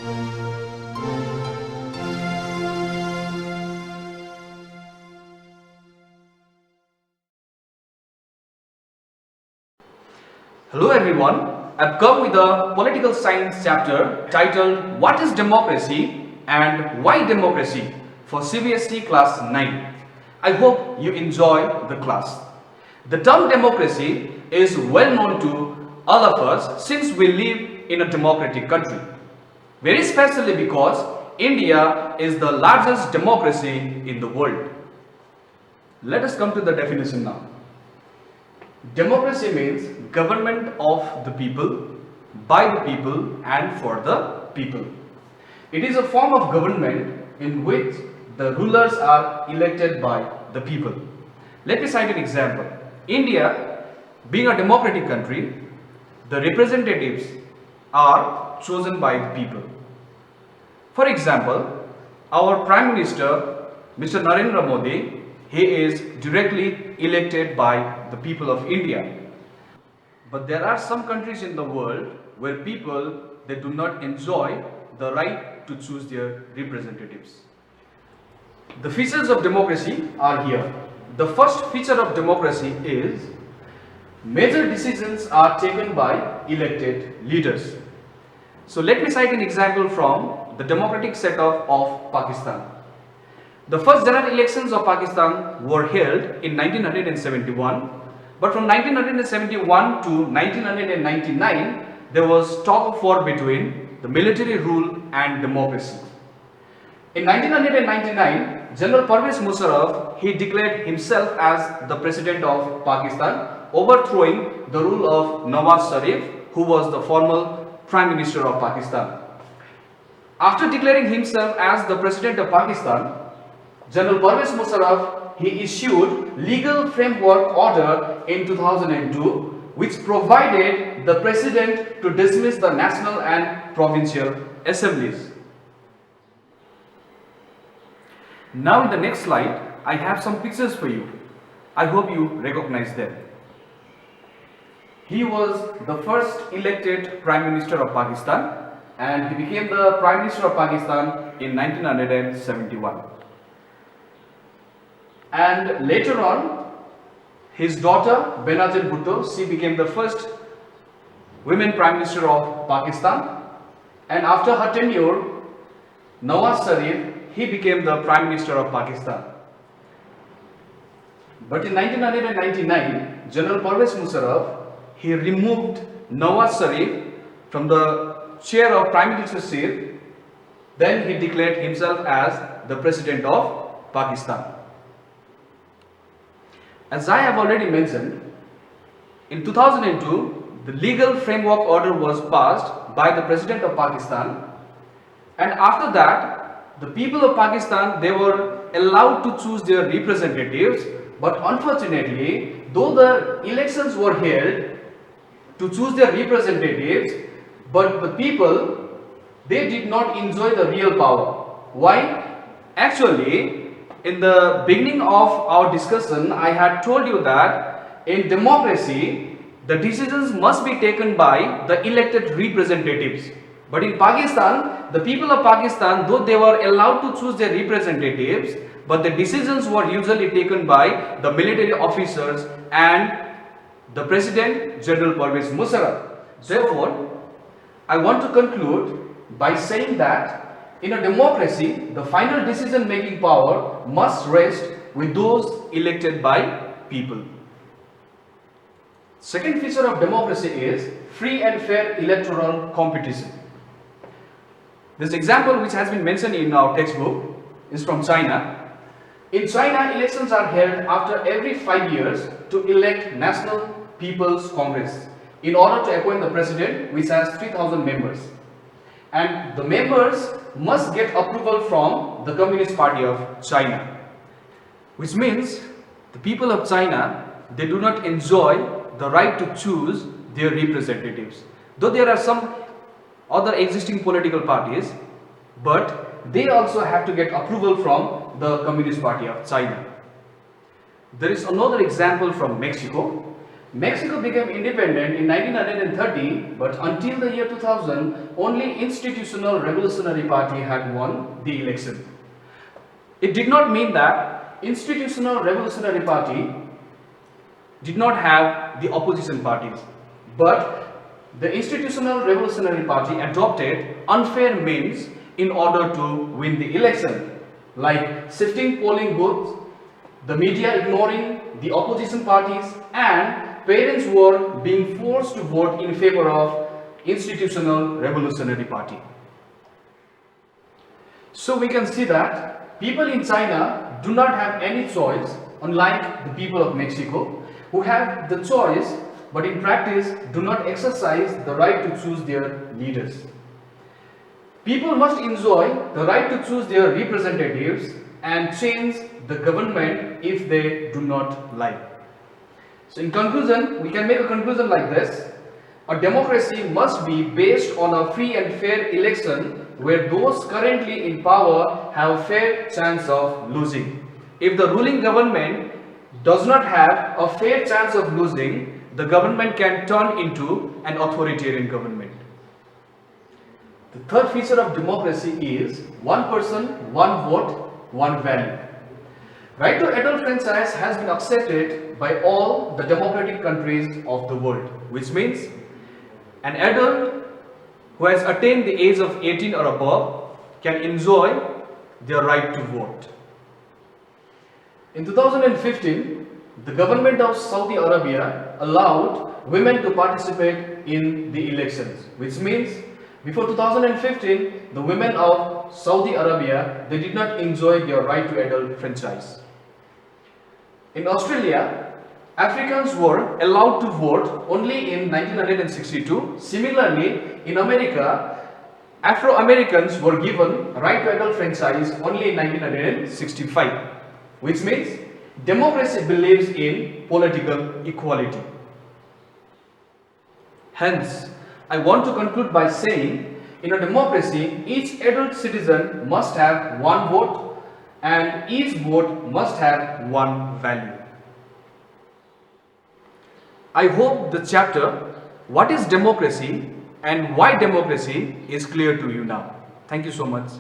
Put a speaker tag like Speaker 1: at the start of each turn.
Speaker 1: Hello everyone, I've come with a political science chapter titled What is Democracy and Why Democracy for CBSE class 9. I hope you enjoy the class. The term democracy is well known to all of us since we live in a democratic country. Very especially because India is the largest democracy in the world. Let us come to the definition now. Democracy means government of the people, by the people and for the people. It is a form of government in which the rulers are elected by the people. Let me cite an example. India, being a democratic country, the representatives are chosen by the people. For example, our Prime Minister, Mr. Narendra Modi, he is directly elected by the people of India. But there are some countries in the world where people, they do not enjoy the right to choose their representatives. The features of democracy are here. The first feature of democracy is major decisions are taken by elected leaders. So let me cite an example from the democratic setup of Pakistan. The first general elections of Pakistan were held in 1971, but from 1971 to 1999, there was tug of war between the military rule and democracy. In 1999, General Pervez Musharraf, he declared himself as the president of Pakistan, overthrowing the rule of Nawaz Sharif, who was the former Prime Minister of Pakistan. After declaring himself as the president of Pakistan, General Pervez Musharraf, he issued legal framework order in 2002, which provided the president to dismiss the national and provincial assemblies. Now in the next slide, I have some pictures for you. I hope you recognize them. He was the first elected Prime Minister of Pakistan and he became the Prime Minister of Pakistan in 1971. And later on, his daughter Benazir Bhutto, she became the first women Prime Minister of Pakistan. And after her tenure, Nawaz Sharif, he became the Prime Minister of Pakistan. But in 1999, General Pervez Musharraf, he removed Nawaz Sharif from the chair of Prime Ministership. Then he declared himself as the President of Pakistan. As I have already mentioned, in 2002, the legal framework order was passed by the President of Pakistan, and after that, the people of Pakistan, they were allowed to choose their representatives, but unfortunately, though the elections were held to choose their representatives, but the people, they did not enjoy the real power. Why? Actually, in the beginning of our discussion, I had told you that in democracy, the decisions must be taken by the elected representatives. But in Pakistan, the people of Pakistan, though they were allowed to choose their representatives, but the decisions were usually taken by the military officers and the President, General Pervez Musharraf. Therefore, I want to conclude by saying that in a democracy, the final decision-making power must rest with those elected by people. Second feature of democracy is free and fair electoral competition. This example which has been mentioned in our textbook is from China. In China, elections are held after every 5 years to elect National People's Congress in order to appoint the president, which has 3,000 members. And the members must get approval from the Communist Party of China, which means the people of China, they do not enjoy the right to choose their representatives. Though there are some other existing political parties, but they also have to get approval from the Communist Party of China. There is another example from Mexico. Mexico became independent in 1930, but until the year 2000, only Institutional Revolutionary Party had won the election. It did not mean that Institutional Revolutionary Party did not have the opposition parties, but the Institutional Revolutionary Party adopted unfair means in order to win the election, like shifting polling booths, the media ignoring the opposition parties, and parents were being forced to vote in favor of Institutional Revolutionary Party. So we can see that people in China do not have any choice, unlike the people of Mexico, who have the choice but in practice do not exercise the right to choose their leaders. People must enjoy the right to choose their representatives and change the government if they do not like. So in conclusion, we can make a conclusion like this. A democracy must be based on a free and fair election where those currently in power have a fair chance of losing. If the ruling government does not have a fair chance of losing, the government can turn into an authoritarian government. The third feature of democracy is one person, one vote, one value. Right to adult franchise has been accepted by all the democratic countries of the world, which means an adult who has attained the age of 18 or above can enjoy their right to vote. In 2015, the government of Saudi Arabia allowed women to participate in the elections, which means before 2015, the women of Saudi Arabia, they did not enjoy their right to adult franchise. In Australia, Africans were allowed to vote only in 1962. Similarly, in America, Afro-Americans were given right to adult franchise only in 1965, which means democracy believes in political equality. Hence, I want to conclude by saying, in a democracy, each adult citizen must have one vote and each vote must have one value. I hope the chapter, What is Democracy and Why Democracy, is clear to you now. Thank you so much.